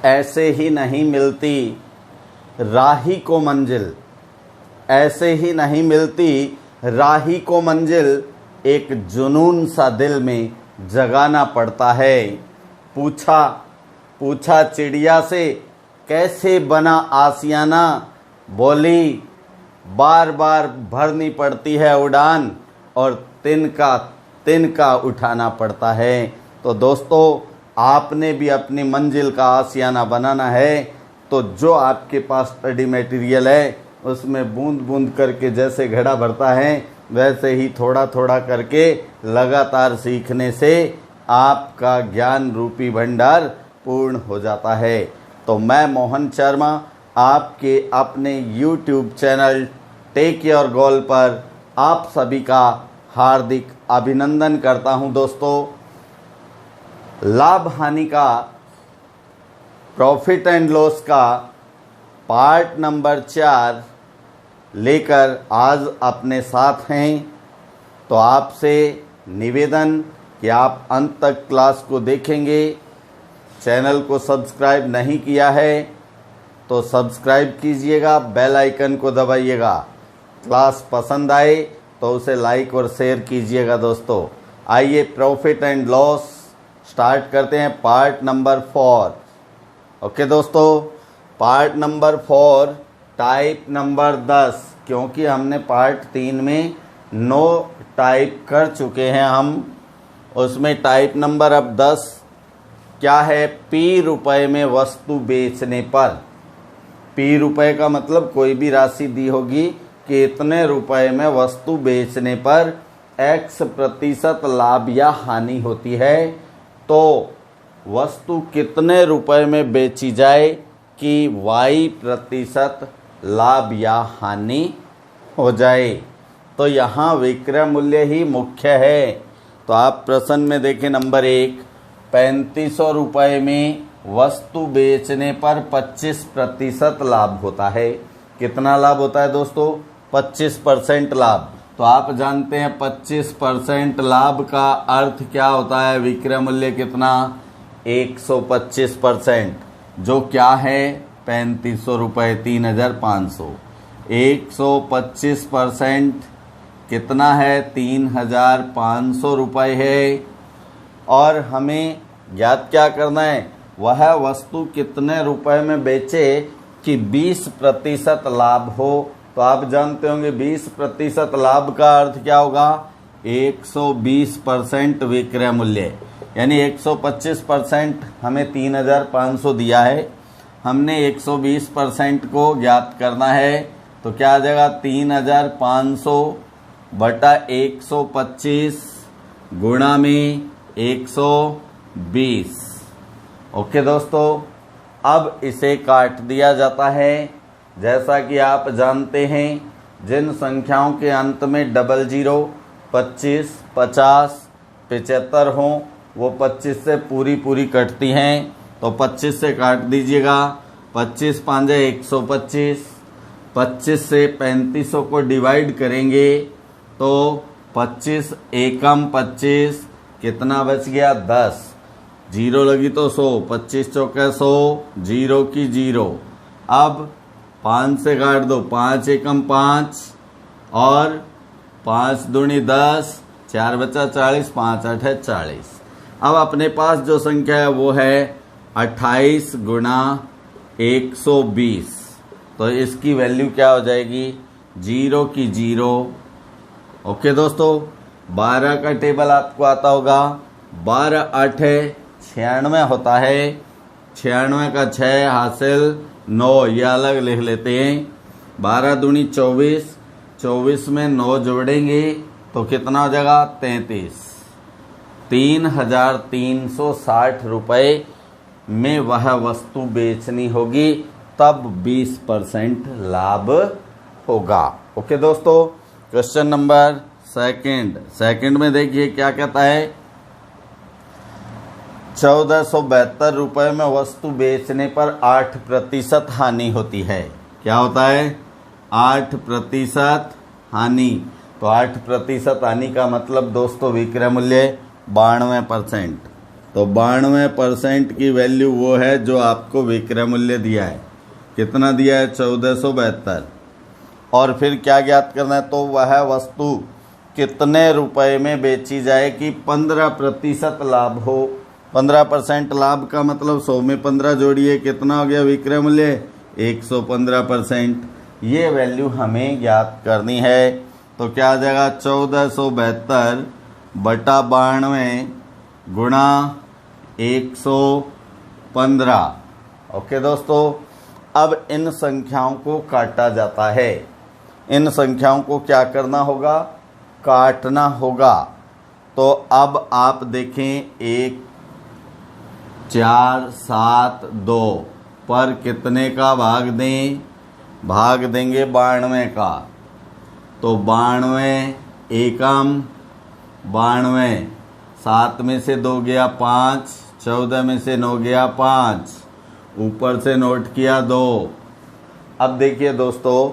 ऐसे ही नहीं मिलती राही को मंजिल, ऐसे ही नहीं मिलती राही को मंजिल, एक जुनून सा दिल में जगाना पड़ता है। पूछा चिड़िया से कैसे बना आसियाना, बोली बार बार भरनी पड़ती है उड़ान और तिनका उठाना पड़ता है। तो दोस्तों, आपने भी अपनी मंजिल का आसियाना बनाना है तो जो आपके पास स्टडी मटेरियल है उसमें बूंद बूंद करके जैसे घड़ा भरता है वैसे ही थोड़ा थोड़ा करके लगातार सीखने से आपका ज्ञान रूपी भंडार पूर्ण हो जाता है। तो मैं मोहन शर्मा आपके अपने YouTube channel take your goal पर आप सभी का हार्दिक अभिनंदन करता हूं। दोस्तों, लाभ हानि का, प्रॉफिट एंड लॉस का पार्ट नंबर 4 लेकर आज अपने साथ हैं। तो आपसे निवेदन कि आप अंत तक क्लास को देखेंगे। चैनल को सब्सक्राइब नहीं किया है तो सब्सक्राइब कीजिएगा, बेल आइकन को दबाइएगा। क्लास पसंद आए तो उसे लाइक और शेयर कीजिएगा। दोस्तों, आइए प्रॉफिट एंड लॉस स्टार्ट करते हैं पार्ट नंबर 4। ओके दोस्तों, पार्ट नंबर 4 टाइप नंबर 10, क्योंकि हमने पार्ट 3 में 9 टाइप कर चुके हैं हम, उसमें टाइप नंबर अब 10 क्या है? पी रुपए में वस्तु बेचने पर। पी रुपए का मतलब कोई भी राशि दी होगी कि इतने रुपए में वस्तु बेचने पर X% लाभ या हानि होती है। तो वस्तु कितने रुपए में बेची जाए कि Y% लाभ या हानि हो जाए। तो यहाँ विक्रय मूल्य ही मुख्य है। तो आप प्रश्न में देखें नंबर 1, 3500 रुपये में वस्तु बेचने पर 25% लाभ होता है। कितना लाभ होता है दोस्तों? 25% लाभ। तो आप जानते हैं 25% लाभ का अर्थ क्या होता है? विक्रय मूल्य कितना? 125%, जो क्या है 3500 रुपये, 3500। 125% कितना है? 3500 रुपये है। और हमें ज्ञात क्या करना है? वह वस्तु कितने रुपए में बेचे कि 20% लाभ हो। तो आप जानते होंगे 20% लाभ का अर्थ क्या होगा? 120% विक्रय मूल्य, यानी 125% हमें 3500 दिया है, हमने 120% को ज्ञात करना है। तो क्या आ जाएगा? 3500 बटा 125 गुणा में 120। ओके दोस्तों, अब इसे काट दिया जाता है। जैसा कि आप जानते हैं जिन संख्याओं के अंत में 00, 25, 50, 75 हों वो 25 से पूरी कटती हैं। तो 25 से काट दीजिएगा। 25 पांजे 125, 25 से 3500 को डिवाइड करेंगे तो 25 एकम 25, कितना बच गया? 10। जीरो लगी तो 100, 25 चौके 100, 0 की 0। अब 5 से काट दो, 5 एकम 5 और 5 दूनी 10, 4 बचा 40, 5 8 40। अब अपने पास जो संख्या है वो है 28 गुणा 120। तो इसकी वैल्यू क्या हो जाएगी? 0 की 0। ओके दोस्तों, 12 का टेबल आपको आता होगा। 12 8 96 होता है। 96 का 6 हासिल 9, ये अलग लिख लेते हैं। 12 दूनी 24, 24 में 9 जोड़ेंगे तो कितना हो जाएगा? 33। 3360 रुपये में वह वस्तु बेचनी होगी, तब 20% लाभ होगा। ओके दोस्तों, क्वेश्चन नंबर सेकंड में देखिए क्या कहता है। 1472 रुपये में वस्तु बेचने पर 8% हानि होती है। क्या होता है? 8% हानि। तो 8% हानि का मतलब दोस्तों विक्रय मूल्य 92%। तो 92% की वैल्यू वो है जो आपको विक्रय मूल्य दिया है। कितना दिया है? 1472। और फिर क्या ज्ञात करना है? तो वह वस्तु कितने रुपए में बेची जाए कि 15% लाभ हो। 15% लाभ का मतलब 100 में 15 जोड़िए, कितना हो गया विक्रय मूल्य? 115%। ये वैल्यू हमें ज्ञात करनी है। तो क्या आ जाएगा? 1472 बटा 92 गुणा 115। ओके दोस्तों, अब इन संख्याओं को काटा जाता है। इन संख्याओं को क्या करना होगा? काटना होगा। तो अब आप देखें 1 4 7 2 पर कितने का भाग दें? भाग देंगे 92 का। तो 92 एकम 92, 7 में से 2 गया 5, 14 में से 9 गया 5, ऊपर से नोट किया 2। अब देखिए दोस्तों,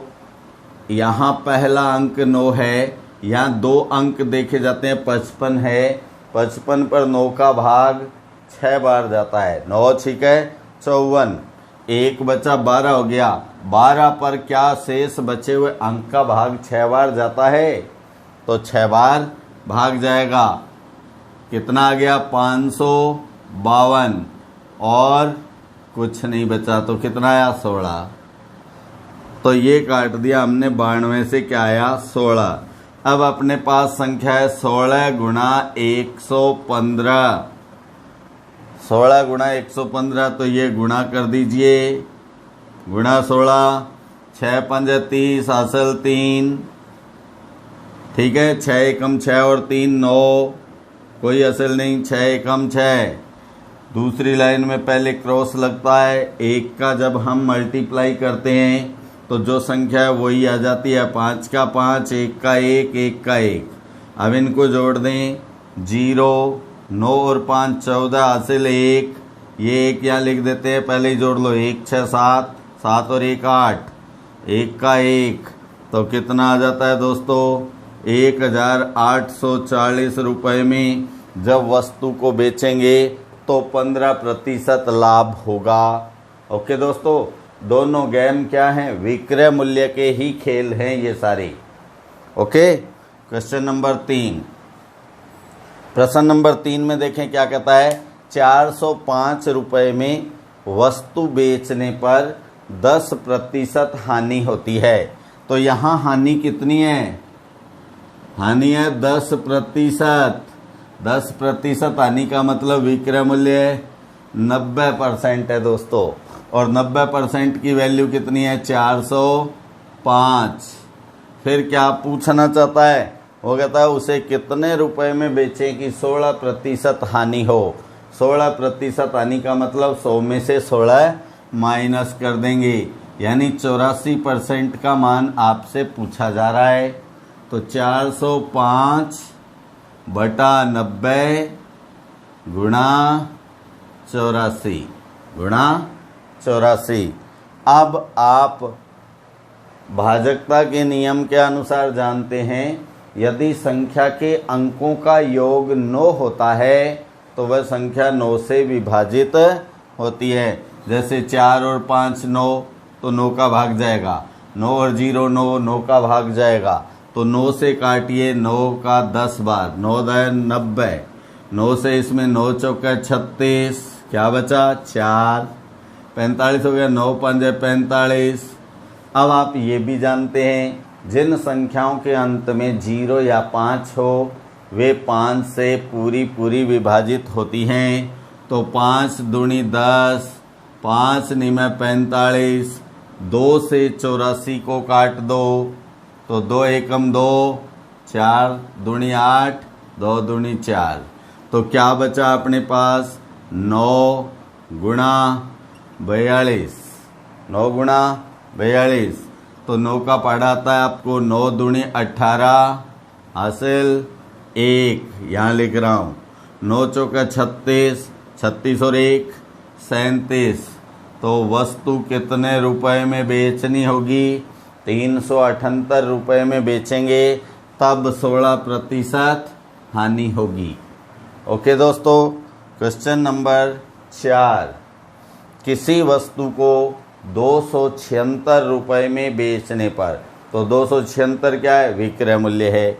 यहाँ पहला अंक 9 है, यहाँ 2 अंक देखे जाते हैं। 55 है, 55 पर 9 का भाग 6 बार जाता है। 9 ठीक है 54, 1 बचा 12 हो गया। 12 पर क्या शेष बचे हुए अंक का भाग 6 बार जाता है? तो 6 बार भाग जाएगा। कितना आ गया? 552, और कुछ नहीं बचा तो कितना आया? 16। तो ये काट दिया हमने 92 से, क्या आया? 16। अब अपने पास संख्या है 16 गुणा 115। 16 गुणा 115, तो ये गुणा कर दीजिए। गुणा 16, 6 5 30, हासिल 3। ठीक है, 6 एकम 6 और 3 9, कोई हासिल नहीं। 6 एकम 6। दूसरी लाइन में पहले क्रॉस लगता है। 1 का जब हम मल्टीप्लाई करते हैं तो जो संख्या है वही आ जाती है। 5 का 5, 1 का 1, 1 का 1। अब इनको जोड़ दें। 0 9 और 5 14, हासिल 1। ये 1 यहाँ लिख देते हैं, पहले ही जोड़ लो। 1 6 7, 7 और 1 8, 1 का 1। तो कितना आ जाता है दोस्तों? 1840 रुपये में जब वस्तु को बेचेंगे तो 15% लाभ होगा। ओके दोस्तों, दोनों गेम क्या हैं? विक्रय मूल्य के ही खेल हैं ये सारे। Okay, question number 3। प्रश्न नंबर 3 में देखें क्या कहता है? 405 रुपये में वस्तु बेचने पर 10% हानि होती है। तो यहाँ हानि कितनी है? हानि है 10%। 10% हानि का मतलब विक्रय मूल्य 90% है दोस्तों। और 90% की वैल्यू कितनी है? 405। फिर क्या पूछना चाहता है? वो कहता है उसे कितने रुपए में बेचें कि 16% हानि हो। 16% हानि का मतलब 100 में से 16 माइनस कर देंगे, यानी 84% का मान आपसे पूछा जा रहा है। तो 405 बटा 90 गुणा 84 गुणा 84। अब आप भाजकता के नियम के अनुसार जानते हैं, यदि संख्या के अंकों का योग 9 होता है तो वह संख्या 9 से विभाजित होती है। जैसे 4 और 5 9, तो 9 का भाग जाएगा। 9 और 0 9, 9 का भाग जाएगा। तो 9 से काटिए 9 का 10 बार, 9 10 90। 9 से इसमें 9 चौका 36, क्या बचा? 4। 45 हो गया। 9 5 45। अब आप ये भी जानते हैं, जिन संख्याओं के अंत में 0 या 5 हो वे 5 से पूरी विभाजित होती हैं। तो 5 दूनी 10, 5 निमे 45। 2 से 84 को काट दो, तो 2 एकम 2, 4 दूनी 8, 2 दूनी 4। तो क्या बचा अपने पास? 9 गुणा 42। 9 गुणा 42, तो 9 का पढ़ा आता है आपको। 9 दूनी 18, हासिल 1, यहाँ लिख रहा हूँ। 9 चौका 36, 36 और 1 37। तो वस्तु कितने रुपए में बेचनी होगी? 378 रुपये में बेचेंगे, तब 16% हानि होगी। ओके दोस्तों, क्वेश्चन नंबर 4, किसी वस्तु को 276 रुपये में बेचने पर, तो 276 क्या है, विक्रय मूल्य है,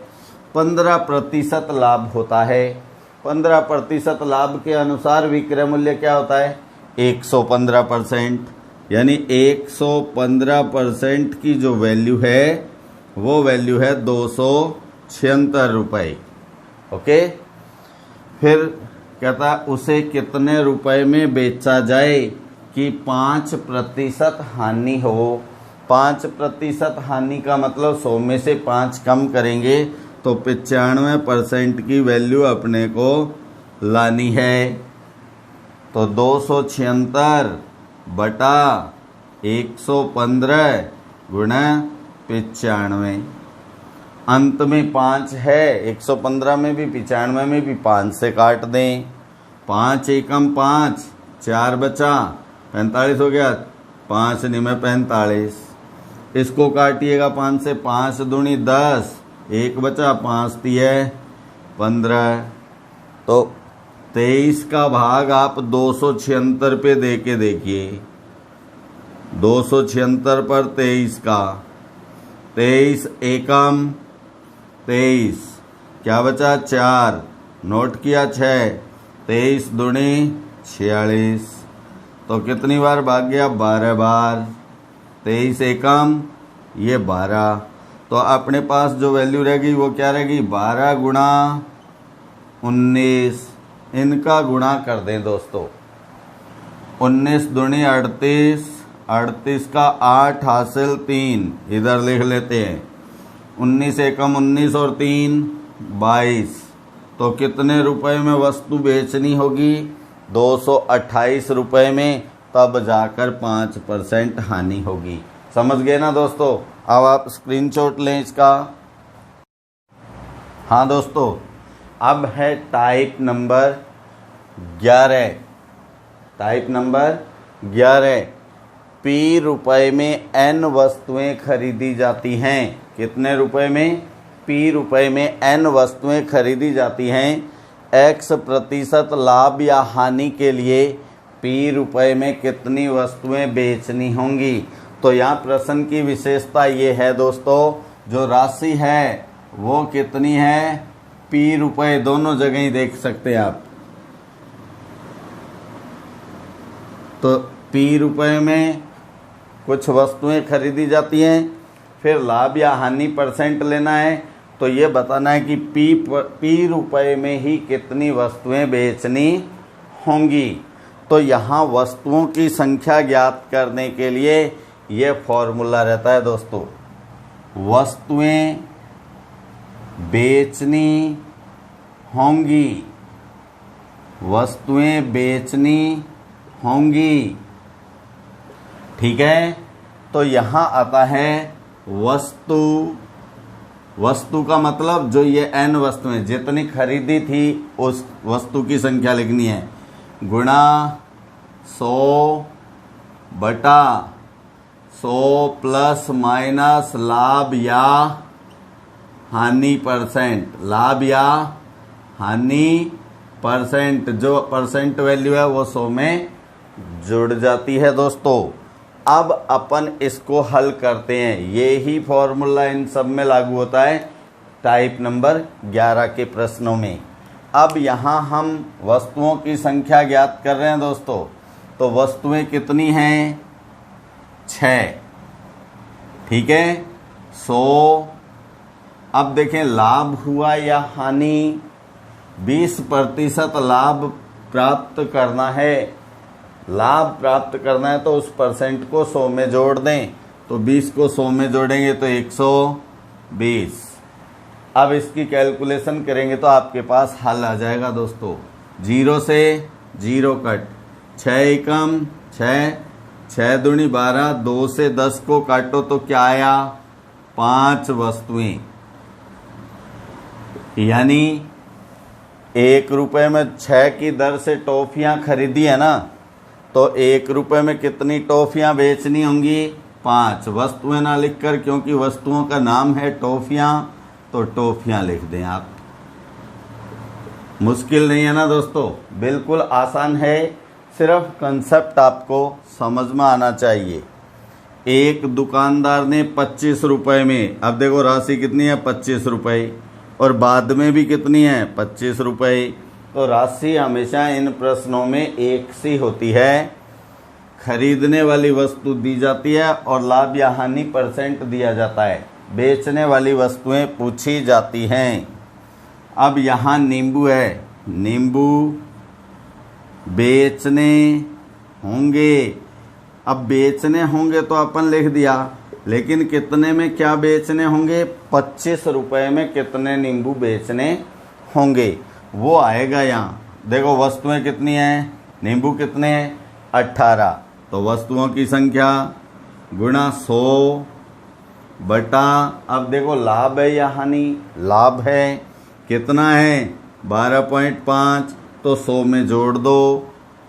15% लाभ होता है। 15% लाभ के अनुसार विक्रय मूल्य क्या होता है, 115%, यानी 115% की जो वैल्यू है वो वैल्यू है 276 रुपये। ओके, फिर कहता है उसे कितने रुपए में बेचा जाए कि 5% हानि हो। 5% हानि का मतलब 100 में से 5 कम करेंगे तो 95% की वैल्यू अपने को लानी है। तो 276 बटा 115 गुणा 95, अंत में 5 है, 115 में भी 95 में भी 5 से काट दें। 5 एकम 5, 4 बचा, 45 हो गया, 5 निमे 45। इसको काटिएगा 5 से, 5 दूनी 10, 1 बचा, 5 तिये 15। तो 23 का भाग आप 276 पे दे के देखिए, 276 पर 23 का, 23 एकम 23, क्या बचा 4, नोट किया 6, 23 दूनी 46। तो कितनी बार भाग गया, 12 बार। 23 एकम ये 12, तो अपने पास जो वैल्यू रहेगी वो क्या रहेगी, 12 गुणा 19। इनका गुणा कर दें दोस्तों, 19 दूनी 38, 38 का 8 हासिल 3, इधर लिख लेते हैं। 19 एकम 19 और 3 22। तो कितने रुपए में वस्तु बेचनी होगी, 228 रुपये में, तब जाकर 5% हानि होगी। समझ गए ना दोस्तों। अब आप स्क्रीनशॉट लें इसका। हाँ दोस्तों, अब है type number 11। Type number 11, P रुपये में N वस्तुएं खरीदी जाती हैं। कितने रुपए में, P रुपये में N वस्तुएं खरीदी जाती हैं। X% लाभ या हानि के लिए P रुपये में कितनी वस्तुएं बेचनी होंगी। तो यहाँ प्रश्न की विशेषता ये है दोस्तों, जो राशि है वो कितनी है, P रुपये, दोनों जगह ही देख सकते हैं आप। तो P रुपये में कुछ वस्तुएं खरीदी जाती हैं, फिर लाभ या हानि परसेंट लेना है, तो ये बताना है कि P रुपये में ही कितनी वस्तुएं बेचनी होंगी। तो यहाँ वस्तुओं की संख्या ज्ञात करने के लिए ये फॉर्मूला रहता है दोस्तों, वस्तुएं बेचनी होंगी, वस्तुएं बेचनी होंगी, ठीक है। तो यहाँ आता है वस्तु, वस्तु का मतलब जो ये N वस्तुएं जितनी खरीदी थी उस वस्तु की संख्या लिखनी है, गुणा 100 बटा 100 प्लस माइनस लाभ या हानि परसेंट, लाभ या हानि परसेंट, जो परसेंट वैल्यू है वो 100 में जुड़ जाती है दोस्तों। अब अपन इसको हल करते हैं, ये ही फॉर्मूला इन सब में लागू होता है टाइप नंबर 11 के प्रश्नों में। अब यहाँ हम वस्तुओं की संख्या ज्ञात कर रहे हैं दोस्तों। तो वस्तुएं कितनी हैं, 6, ठीक है। 100, अब देखें लाभ हुआ या हानि, 20% लाभ प्राप्त करना है। लाभ प्राप्त करना है तो उस परसेंट को 100 में जोड़ दें, तो 20 को 100 में जोड़ेंगे तो 120। अब इसकी कैलकुलेशन करेंगे तो आपके पास हल आ जाएगा दोस्तों। 0 से 0 कट, 6 एकम 6, 6 दूनी 12, 2 से 10 को काटो तो क्या आया, 5 वस्तुएं, यानी 1 रुपये में 6 की दर से टॉफियां खरीदी है ना, तो 1 रुपये में कितनी टॉफियां बेचनी होंगी, 5। वस्तुएं ना लिखकर, क्योंकि वस्तुओं का नाम है टॉफियां, तो टॉफियां लिख दें आप। मुश्किल नहीं है ना दोस्तों, बिल्कुल आसान है, सिर्फ कंसेप्ट आपको समझ में आना चाहिए। एक दुकानदार ने 25 रुपए में, अब देखो राशि कितनी है 25 रुपए, और बाद में भी कितनी है 25 रुपए, तो राशि हमेशा इन प्रश्नों में एक सी होती है। खरीदने वाली वस्तु दी जाती है और लाभ या हानि परसेंट दिया जाता है। बेचने वाली वस्तुएं पूछी जाती हैं। अब यहाँ नींबू है, नींबू बेचने होंगे। अब बेचने होंगे तो अपन लिख दिया, लेकिन कितने में क्या बेचने होंगे, 25 रुपए में कितने नींबू बेचने होंगे वो आएगा यहाँ। देखो वस्तुएं कितनी हैं, नींबू कितने हैं 18, तो वस्तुओं की संख्या गुणा 100 बटा, अब देखो लाभ है या हानि, लाभ है, कितना है 12.5, तो 100 में जोड़ दो,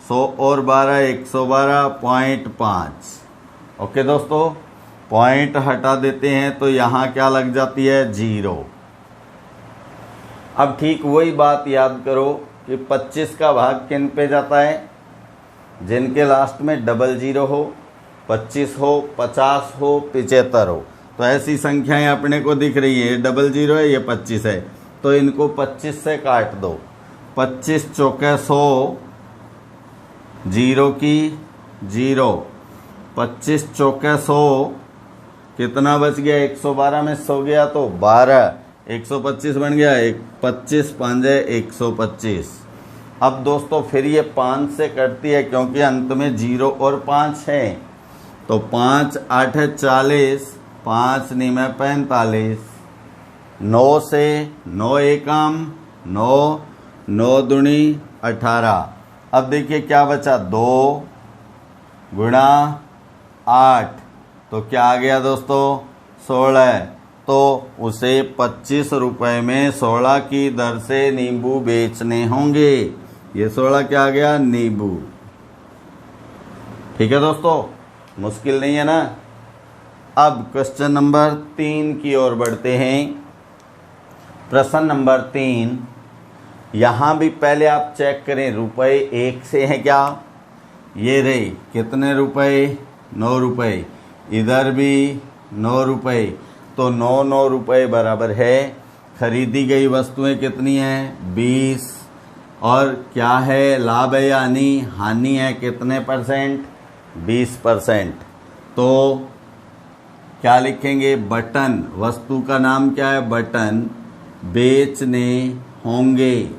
100 और 12 112.5। ओके दोस्तों, पॉइंट हटा देते हैं तो यहाँ क्या लग जाती है 0। अब ठीक वही बात याद करो कि 25 का भाग किन पे जाता है, जिनके लास्ट में डबल 0 हो, 25 हो, 50 हो, 75 हो। तो ऐसी संख्याएं अपने को दिख रही है, डबल 0 है, ये 25 है, तो इनको 25 से काट दो। 25 चौके 100, 0 की 0, 25 चौके 100, कितना बच गया 112 में 100 गया तो 12, 125 बन गया, 25 5 125। अब दोस्तों फिर ये 5 से कटती है क्योंकि अंत में 0 और 5 है, तो 5 8 40, 5 9 45, 9 से 9 एकम 9, 9 दूनी 18। अब देखिए क्या बचा, 2 गुणा 8, तो क्या आ गया दोस्तों 16, तो उसे 25 रुपए में 16 की दर से नींबू बेचने होंगे। ये 16 क्या आ गया, नींबू। ठीक है दोस्तों, मुश्किल नहीं है ना। अब क्वेश्चन नंबर 3 की ओर बढ़ते हैं। प्रश्न नंबर 3, यहाँ भी पहले आप चेक करें रुपए एक से है क्या, ये रहे कितने रुपए 9 रुपए, इधर भी 9 रुपए, तो 9 9 रुपए बराबर है। खरीदी गई वस्तुएं कितनी हैं 20, और क्या है लाभ है या हानि है कितने परसेंट 20%। तो क्या लिखेंगे, बटन, वस्तु का नाम क्या है बटन, बेचने होंगे,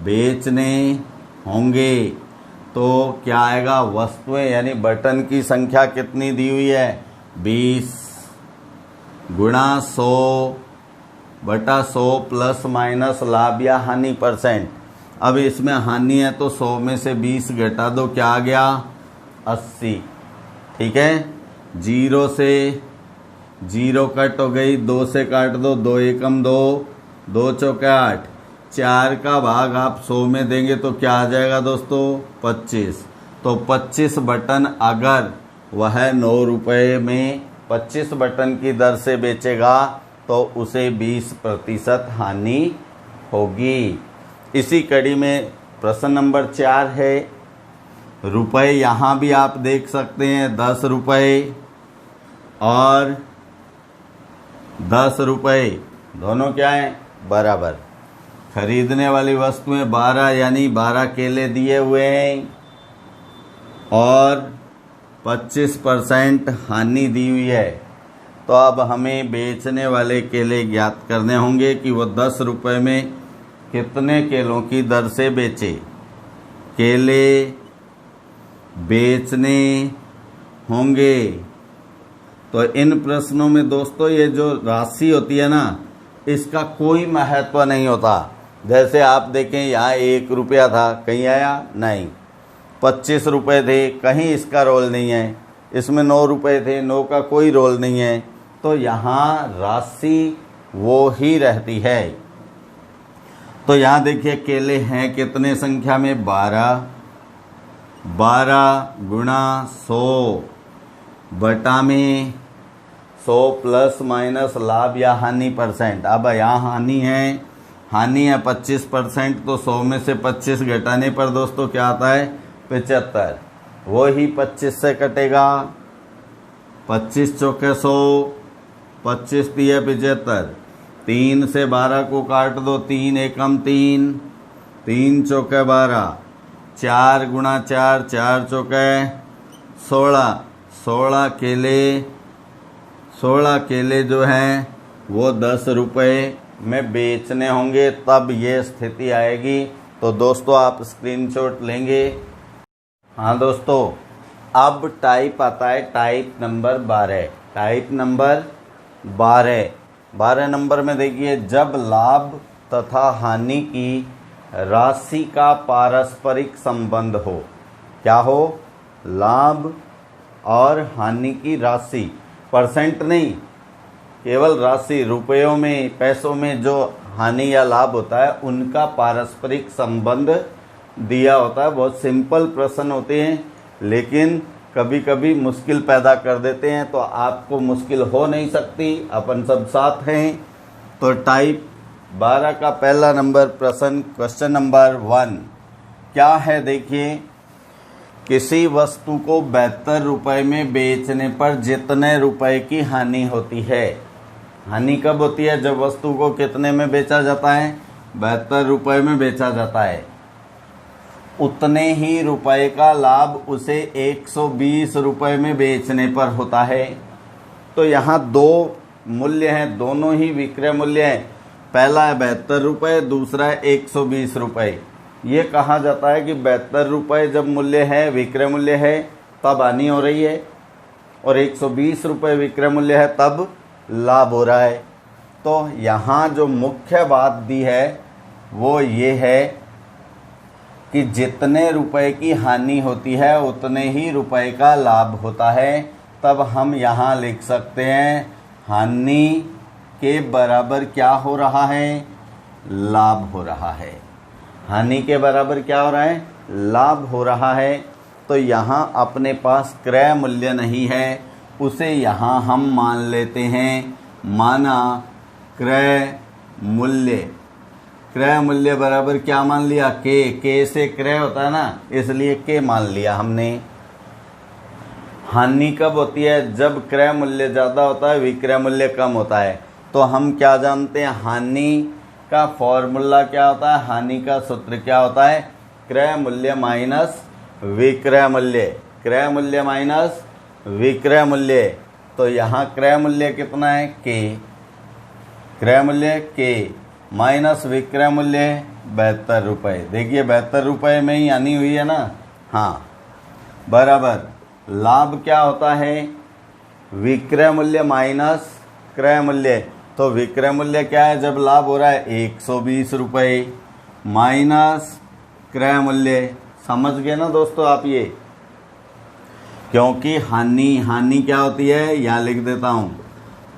बेचने होंगे, तो क्या आएगा वस्तुएं यानी बटन की संख्या कितनी दी हुई है 20 गुणा 100 बटा 100 प्लस माइनस लाभ या हानि परसेंट। अब इसमें हानि है तो 100 में से 20 घटा दो, क्या आ गया 80। ठीक है, 0 से 0 कट हो गई, 2 से काट दो, 2 एकम 2, 2 चौके 8, 4 का भाग आप 100 में देंगे तो क्या आ जाएगा दोस्तों 25। तो 25 बटन अगर वह 9 रुपए में 25 बटन की दर से बेचेगा तो उसे 20% हानि होगी। इसी कड़ी में प्रश्न नंबर 4 है, रुपए यहाँ भी आप देख सकते हैं 10 रुपए और 10 रुपए दोनों क्या हैं बराबर। खरीदने वाली वस्तुएं 12 यानी 12 केले दिए हुए हैं और 25% हानि दी हुई है। तो अब हमें बेचने वाले केले ज्ञात करने होंगे कि वो 10 रुपए में कितने केलों की दर से बेचे। केले बेचने होंगे, तो इन प्रश्नों में दोस्तों ये जो राशि होती है ना इसका कोई महत्व नहीं होता। जैसे आप देखें यहाँ 1 रुपया था, कहीं आया नहीं, 25 रुपये थे, कहीं इसका रोल नहीं है, इसमें 9 रुपये थे, 9 का कोई रोल नहीं है, तो यहाँ राशि वो ही रहती है। तो यहाँ देखिए केले हैं कितने संख्या में 12, 12 गुणा 100 बटा में 100 प्लस माइनस लाभ या हानि परसेंट। अब यहाँ हानि है हानि है 25%, तो 100 में से 25 घटाने पर दोस्तों क्या आता है 75। वो ही 25 से कटेगा, 25 चौके 100, 25 दिया 75। 3 से 12 को काट दो, 3 एकम 3, 3 चौके 12, 4 गुणा 4, 4 चौके 16, 16 केले जो हैं वो 10 रुपये में बेचने होंगे, तब ये स्थिति आएगी। तो दोस्तों आप स्क्रीनशॉट लेंगे। हाँ दोस्तों, अब टाइप आता है type number 12। Type number 12 number में देखिए, जब लाभ तथा हानि की राशि का पारस्परिक संबंध हो। क्या हो? लाभ और हानि की राशि, परसेंट नहीं, केवल राशि, रुपयों में, पैसों में जो हानि या लाभ होता है उनका पारस्परिक संबंध दिया होता है। बहुत सिंपल प्रश्न होते हैं, लेकिन कभी कभी मुश्किल पैदा कर देते हैं। तो आपको मुश्किल हो नहीं सकती, अपन सब साथ हैं। तो टाइप 12 का पहला नंबर प्रश्न, क्वेश्चन नंबर 1 क्या है देखिए, किसी वस्तु को 72 रुपये में बेचने पर जितने रुपए की हानि होती है। हानि कब होती है? जब वस्तु को कितने में बेचा जाता है? 72 रुपये में बेचा जाता है। उतने ही रुपए का लाभ उसे 120 रुपये में बेचने पर होता है। तो यहाँ दो मूल्य हैं, दोनों ही विक्रय मूल्य हैं। पहला है 72 रुपये, दूसरा है 120 रुपये। ये कहा जाता है कि 72 रुपये जब मूल्य है, विक्रय मूल्य है, तब हानि हो रही है, और 120 रुपये विक्रय मूल्य है तब लाभ हो रहा है। तो यहाँ जो मुख्य बात दी है वो ये है कि जितने रुपए की हानि होती है उतने ही रुपए का लाभ होता है। तब हम यहाँ लिख सकते हैं हानि के बराबर क्या हो रहा है? लाभ हो रहा है। हानि के बराबर क्या हो रहा है? लाभ हो रहा है। तो यहाँ अपने पास क्रय मूल्य नहीं है, उसे यहाँ हम मान लेते हैं, माना क्रय मूल्य। क्रय मूल्य बराबर क्या मान लिया? के से क्रय होता है ना, इसलिए के मान लिया हमने। हानि कब होती है? जब क्रय मूल्य ज़्यादा होता है, विक्रय मूल्य कम होता है। तो हम क्या जानते हैं? हानि का फॉर्मूला क्या होता है? हानि का सूत्र क्या होता है? क्रय मूल्य माइनस विक्रय मूल्य। क्रय मूल्य माइनस विक्रय मूल्य। तो यहाँ क्रय मूल्य कितना है? के। क्रय मूल्य के माइनस विक्रय मूल्य 72 रुपये। देखिए 72 रुपये में ही हानि हुई है ना। हाँ, बराबर लाभ क्या होता है? विक्रय मूल्य माइनस क्रय मूल्य। तो विक्रय मूल्य क्या है जब लाभ हो रहा है? 120 रुपये माइनस क्रय मूल्य। समझ गए ना दोस्तों आप ये? क्योंकि हानि क्या होती है? यहाँ लिख देता हूँ,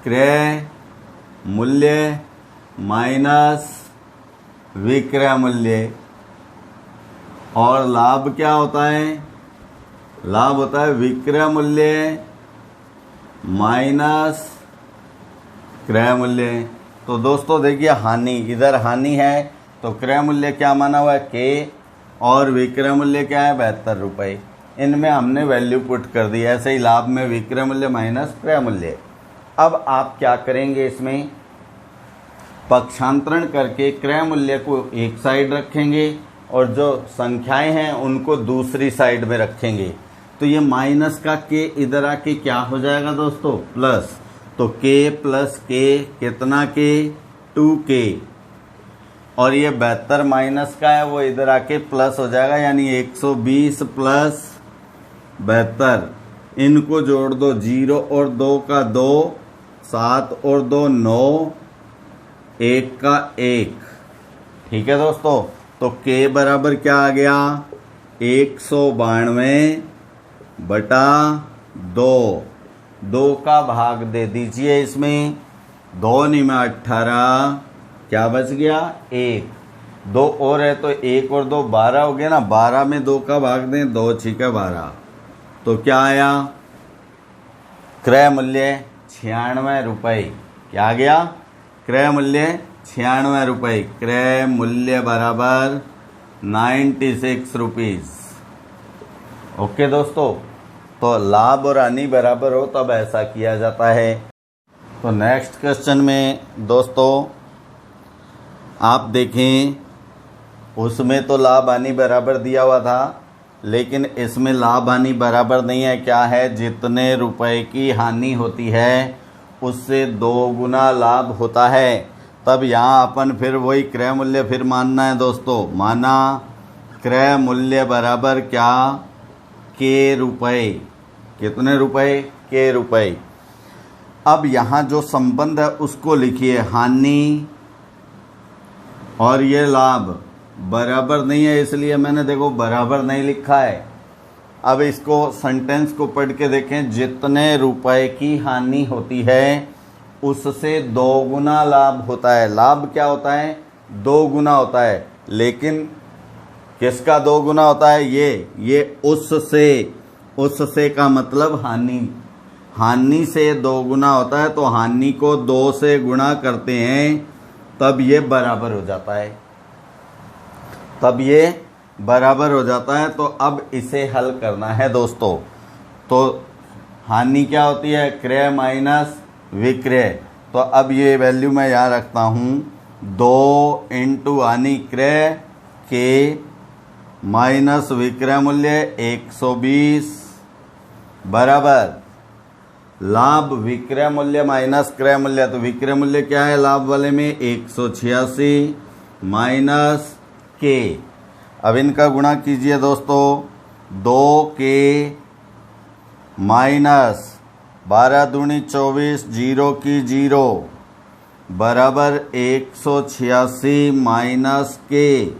क्रय मूल्य माइनस विक्रय मूल्य। और लाभ क्या होता है? लाभ होता है विक्रय मूल्य माइनस क्रय मूल्य। तो दोस्तों देखिए, हानि, इधर हानि है तो क्रय मूल्य क्या माना हुआ है? के, और विक्रय मूल्य क्या है? 72 रुपये। इनमें हमने वैल्यू पुट कर दी। ऐसे ही लाभ में विक्रय मूल्य माइनस क्रय मूल्य। अब आप क्या करेंगे? इसमें पक्षांतरण करके क्रय मूल्य को एक साइड रखेंगे और जो संख्याएं हैं उनको दूसरी साइड में रखेंगे। तो ये माइनस का के इधर आके क्या हो जाएगा दोस्तों? प्लस। तो के प्लस के कितना? के 2k। और ये 72 माइनस का है, वो इधर आके प्लस हो जाएगा, यानी 120 प्लस 72। इनको जोड़ दो, 0 और 2 का 2, 7 और 2 9, 1 का 1। ठीक है दोस्तों। तो के बराबर क्या आ गया? 192 बटा 2। 2 का भाग दे दीजिए इसमें, 2 में 18, क्या बच गया? 1। 2 और है तो 1 और 2 12 हो गया ना। 12 में 2 का भाग दें, 2 6 12। तो क्या आया? क्रय मूल्य 96 रुपये। क्या आ गया? क्रय मूल्य 96 रुपये, क्रय मूल्य बराबर 96 रुपीज़। ओके दोस्तों, तो लाभ और हानि बराबर हो तब ऐसा किया जाता है। तो नेक्स्ट क्वेश्चन में दोस्तों आप देखें, उसमें तो लाभ हानि बराबर दिया हुआ था, लेकिन इसमें लाभ हानि बराबर नहीं है। क्या है, जितने रुपए की हानि होती है उससे 2 गुना लाभ होता है। तब यहाँ अपन फिर वही क्रय मूल्य फिर मानना है दोस्तों। माना क्रय मूल्य बराबर क्या, के रुपए। कितने रुपए, के रुपए। अब यहाँ जो संबंध है उसको लिखिए, हानि और ये लाभ बराबर नहीं है, इसलिए मैंने देखो बराबर नहीं लिखा है। अब इसको सेंटेंस को पढ़ के देखें, जितने रुपए की हानि होती है उससे 2 गुना लाभ होता है। लाभ क्या होता है, 2 गुना होता है, लेकिन किसका 2 गुना होता है, ये उससे का मतलब हानि से 2 गुना होता है। तो हानि को 2 से गुणा करते हैं तब ये बराबर हो जाता है, तब ये बराबर हो जाता है। तो अब इसे हल करना है दोस्तों। तो हानि क्या होती है, क्रय माइनस विक्रय। तो अब ये वैल्यू मैं यहाँ रखता हूँ, 2 इंटू हानि क्रय के माइनस विक्रय मूल्य 120 बराबर लाभ विक्रय मूल्य माइनस क्रय मूल्य। तो विक्रय मूल्य क्या है लाभ वाले में, 186 माइनस के। अब इनका गुणा कीजिए दोस्तों, 2 के माइनस 12 दूनी 24, 0 की 0 बराबर 186 माइनस के।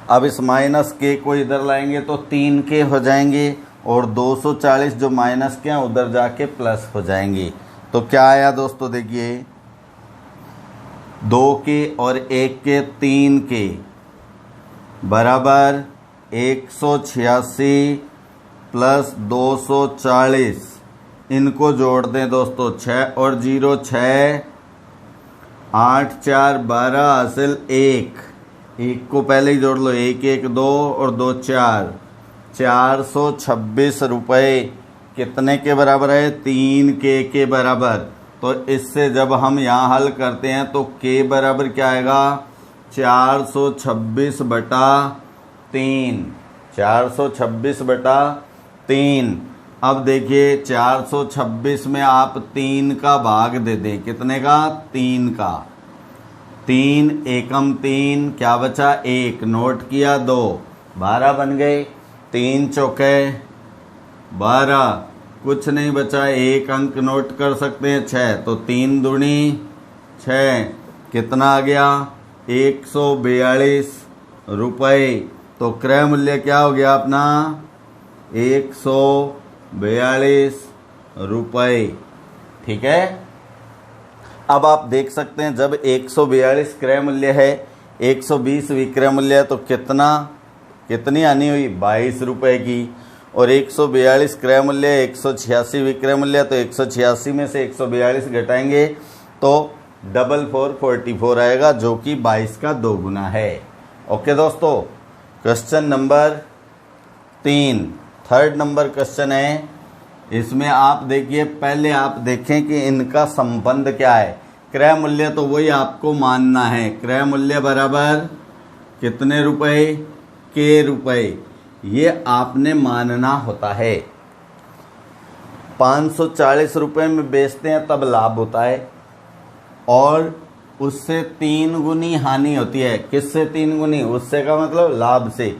अब इस माइनस के को इधर लाएंगे तो 3 के हो जाएंगे, और 240 जो माइनस के हैं उधर जाके प्लस हो जाएंगे। तो क्या आया दोस्तों, देखिए 2 के और 1 के 3 के बराबर 186 प्लस 240, इनको जोड़ दें दोस्तों, 6 और 0 6, 8 4 12 हासिल 1 को पहले ही जोड़ लो, 1 1 2 और 2 4, 426 रुपये कितने के बराबर है, 3 के बराबर। तो इससे जब हम यहाँ हल करते हैं तो के बराबर क्या आएगा, 426 बटा 3, 426 बटा 3। अब देखिए 426 में आप 3 का भाग दे दें, कितने का, 3 का। 3 एकम 3, क्या बचा 1, नोट किया 2, 12 बन गए। 3 चौके 12, कुछ नहीं बचा, 1 अंक नोट कर सकते हैं 6। तो 3 दूनी 6, कितना आ गया 142 रुपये। तो क्रय मूल्य क्या हो गया अपना, 142 रुपये। ठीक है। अब आप देख सकते हैं जब 142 क्रय मूल्य है, 120 विक्रय मूल्य है, तो कितनी हानि हुई, 22 रुपये की। और 142 क्रय मूल्य, 186 विक्रय मूल्य, तो 186 में से 142 घटाएंगे तो 4444 आएगा, जो कि 22 का 2 गुना है। ओके दोस्तों, question number 3, third number question है। इसमें आप देखिए, पहले आप देखें कि इनका संबंध क्या है। क्रय मूल्य तो वही आपको मानना है, क्रय मूल्य बराबर कितने रुपए, के रुपए, ये आपने मानना होता है। 540 रुपए में बेचते हैं तब लाभ होता है, और उससे 3 गुनी हानि होती है। किससे 3 गुनी, उससे का मतलब लाभ से।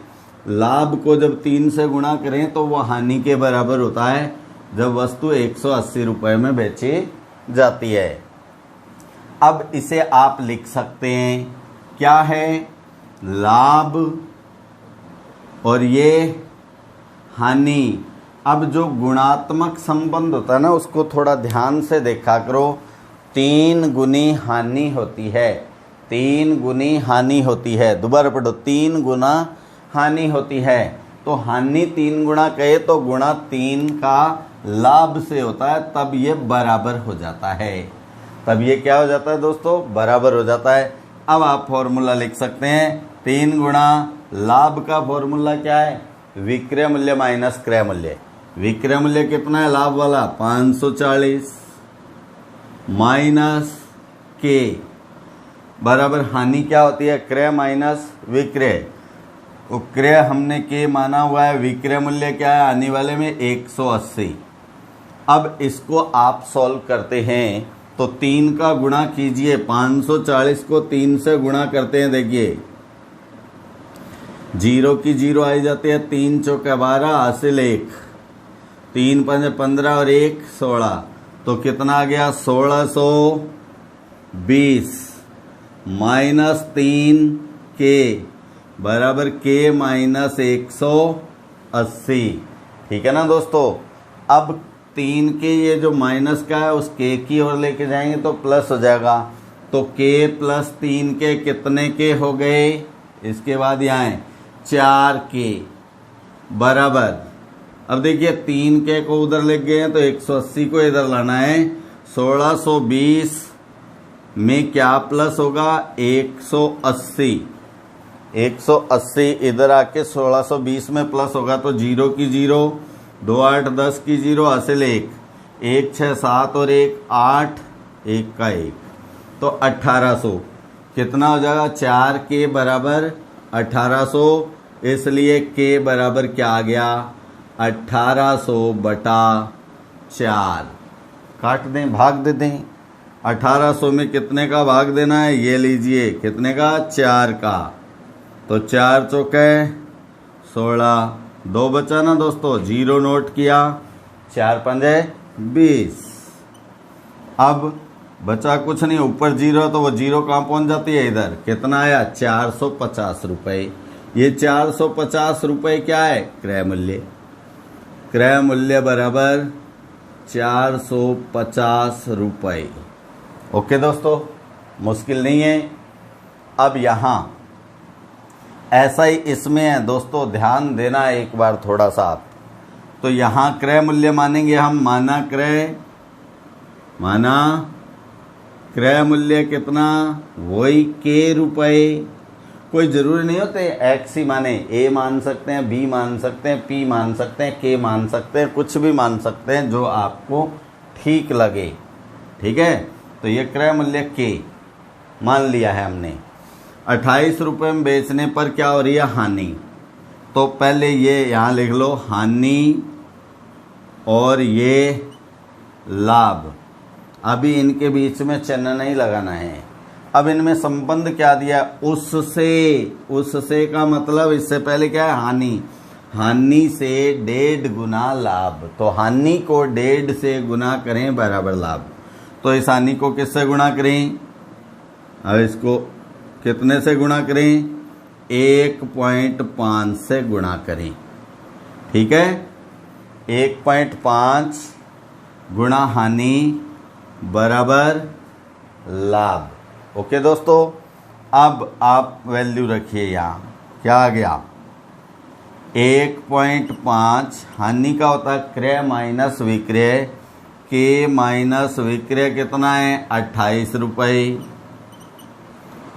लाभ को जब 3 से गुणा करें तो वो हानि के बराबर होता है, जब वस्तु 180 रुपए में बेची जाती है। अब इसे आप लिख सकते हैं, क्या है, लाभ और ये हानि। अब जो गुणात्मक संबंध होता है ना, उसको थोड़ा ध्यान से देखा करो। 3 गुनी हानि होती है, 3 गुनी हानि होती है। दोबारा पढ़ो, 3 गुना हानि होती है। तो हानि 3 गुना कहे तो गुणा 3 का लाभ से होता है, तब ये बराबर हो जाता है। तब ये क्या हो जाता है दोस्तों, बराबर हो जाता है। अब आप फॉर्मूला लिख सकते हैं 3 गुणा लाभ का फॉर्मूला क्या है, विक्रय मूल्य माइनस क्रय मूल्य। विक्रय मूल्य कितना है लाभ वाला 540 माइनस के बराबर हानि क्या होती है, क्रय माइनस विक्रय। तो क्रय हमने के माना हुआ है, विक्रय मूल्य क्या है आने वाले में 180। अब इसको आप सॉल्व करते हैं तो 3 का गुणा कीजिए, 540 को 3 से गुणा करते हैं। देखिए 0 की 0 आई जाती है, 3 चौके 12 हासिल 1, 3 पंजे 15 और 1 16, तो कितना आ गया 1620 माइनस 3 के बराबर के माइनस 180। ठीक है ना दोस्तों। अब 3 के ये जो माइनस का है उस के की ओर लेके जाएंगे तो प्लस हो जाएगा। तो के प्लस 3 के कितने के हो गए, इसके बाद यहाँ है 4 के बराबर। अब देखिए 3 के को उधर ले गए हैं तो 180 को इधर लाना है। 1620 में क्या प्लस होगा 180, 180 इधर आके 1620 में प्लस होगा तो 0 की 0, 2 8 10 की 0 हासिल 1, 1 6 7 और 1 8, 1 का 1, तो 1800 कितना हो जाएगा 4 के बराबर 1800। इसलिए के बराबर क्या आ गया 1800 बटा 4। काट दें, भाग दे दें। 1800 में कितने का भाग देना है, ये लीजिए कितने का 4 का, तो 4 चौके 16, 2 बचा ना दोस्तों, 0 नोट किया, 4 पंजे 20। अब बचा कुछ नहीं, ऊपर 0 तो वो 0 कहाँ पहुंच जाती है इधर, कितना आया 450 रुपये। ये 450 रुपये क्या है क्रय मूल्य, क्रय मूल्य बराबर 450 रुपये। ओके दोस्तों, मुश्किल नहीं है। अब यहाँ ऐसा ही इसमें है दोस्तों, ध्यान देना एक बार थोड़ा सा आप। तो यहाँ क्रय मूल्य मानेंगे हम, माना क्रय मूल्य कितना, वही के रुपए। कोई जरूरी नहीं होते एक्स ही माने, ए मान सकते हैं, बी मान सकते हैं, पी मान सकते हैं, के मान सकते हैं, कुछ भी मान सकते हैं जो आपको ठीक लगे। ठीक है, तो ये क्रय मूल्य के मान लिया है हमने। 28 रुपये में बेचने पर क्या हो रही है हानि, तो पहले ये यहाँ लिख लो हानि और ये लाभ। अभी इनके बीच में चिन्ह नहीं लगाना है। अब इनमें संबंध क्या दिया, उससे का मतलब इससे पहले क्या है हानि से 1.5 गुना लाभ। तो हानि को 1.5 से गुना करें बराबर लाभ। तो इस हानि को किससे गुणा करें, अब इसको कितने से गुणा करें, 1.5 से गुणा करें। ठीक है, 1.5 गुणा हानि बराबर लाभ। ओके दोस्तों, अब आप वैल्यू रखिए यहाँ, क्या आ गया 1.5 हानि का होता है क्रय माइनस विक्रय, के माइनस विक्रय कितना है 28 रुपये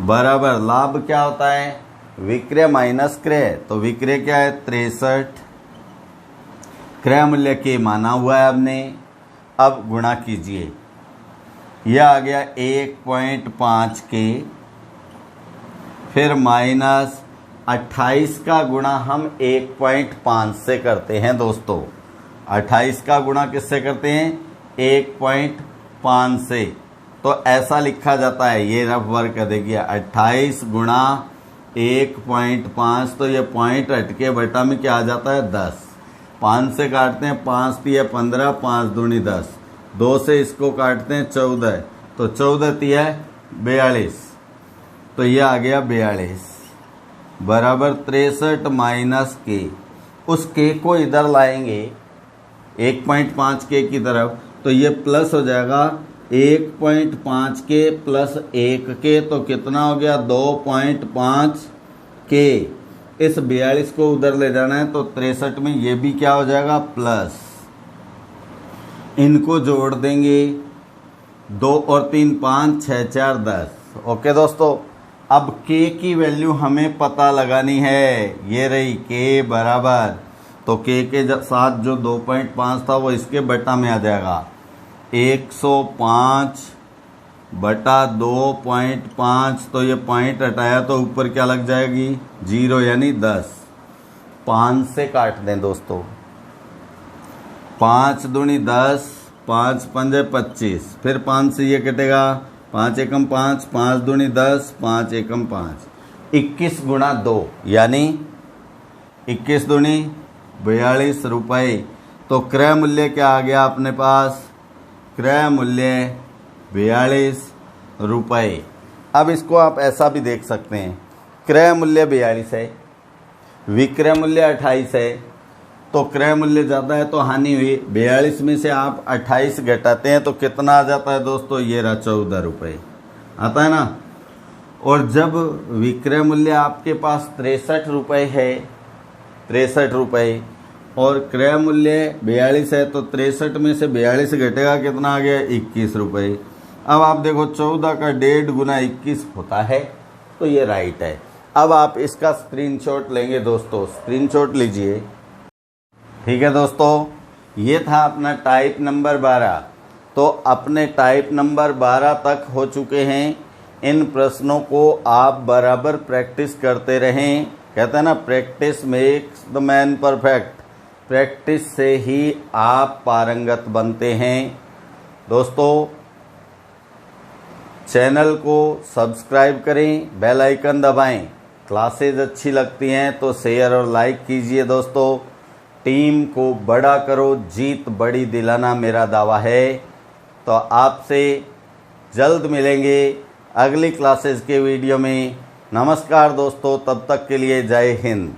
बराबर लाभ क्या होता है विक्रय माइनस क्रय, तो विक्रय क्या है 63, क्रय मूल्य के माना हुआ है आपने। अब गुणा कीजिए, यह आ गया 1.5 के, फिर माइनस 28 का गुणा हम 1.5 से करते हैं दोस्तों। 28 का गुणा किससे करते हैं 1.5 से, तो ऐसा लिखा जाता है, ये रफ वर्क कर देखिए 28 गुणा 1.5, तो ये पॉइंट हटके बटा में क्या आ जाता है 10। 5 से काटते हैं 5 तिया 15, 5 दूनी 10, 2 से इसको काटते हैं 14, तो 14 तिया 42, तो ये आ गया 42 बराबर 63 माइनस के। उस के को इधर लाएंगे 1.5 के की तरफ, तो ये प्लस हो जाएगा 1.5 के प्लस 1 के, तो कितना हो गया 2.5 के। इस 42 को उधर ले जाना है तो 63 में ये भी क्या हो जाएगा प्लस, इनको जोड़ देंगे, 2 और 3 5, 6 4 10। ओके दोस्तों, अब के की वैल्यू हमें पता लगानी है। ये रही के बराबर, तो के साथ जो 2.5 था वो इसके बटा में आ जाएगा। 105 बटा 2.5, तो ये पॉइंट हटाया तो ऊपर क्या लग जाएगी 0 यानी 10। 5 से काट दें दोस्तों, 5 दूनी 10, 5 पंजे 25, फिर 5 से ये कटेगा, 5 एकम 5, 5 दूनी 10, 5 एकम 5, 21 गुणा 2 यानी 21 दूनी 42 रुपये। तो क्रय मूल्य क्या आ गया अपने पास, क्रय मूल्य 42 रुपये। अब इसको आप ऐसा भी देख सकते हैं, क्रय मूल्य 42 है, विक्रय मूल्य 28 है, तो क्रय मूल्य ज़्यादा है तो हानि हुई। 42 में से आप 28 घटाते हैं तो कितना आ जाता है दोस्तों, ये रहा 14 रुपये आता है ना। और जब विक्रय मूल्य आपके पास 63 रुपये है, 63 रुपये, और क्रय मूल्य 42 है, तो 63 में से 42 घटेगा, कितना आ गया 21 रुपये। अब आप देखो 14 का 1.5 गुना 21 होता है, तो ये राइट है। अब आप इसका स्क्रीनशॉट लेंगे दोस्तों, स्क्रीनशॉट लीजिए। ठीक है दोस्तों, ये था अपना टाइप नंबर 12। तो अपने टाइप नंबर 12 तक हो चुके हैं। इन प्रश्नों को आप बराबर प्रैक्टिस करते रहें। कहते हैं ना, practice makes the man perfect. Practice से ही आप पारंगत बनते हैं। दोस्तों, चैनल को सब्सक्राइब करें, बेल आइकन दबाएं। क्लासेज अच्छी लगती हैं तो शेयर और लाइक कीजिए दोस्तों। टीम को बड़ा करो, जीत बड़ी दिलाना मेरा दावा है। तो आपसे जल्द मिलेंगे अगली क्लासेस के वीडियो में। नमस्कार दोस्तों, तब तक के लिए जय हिंद।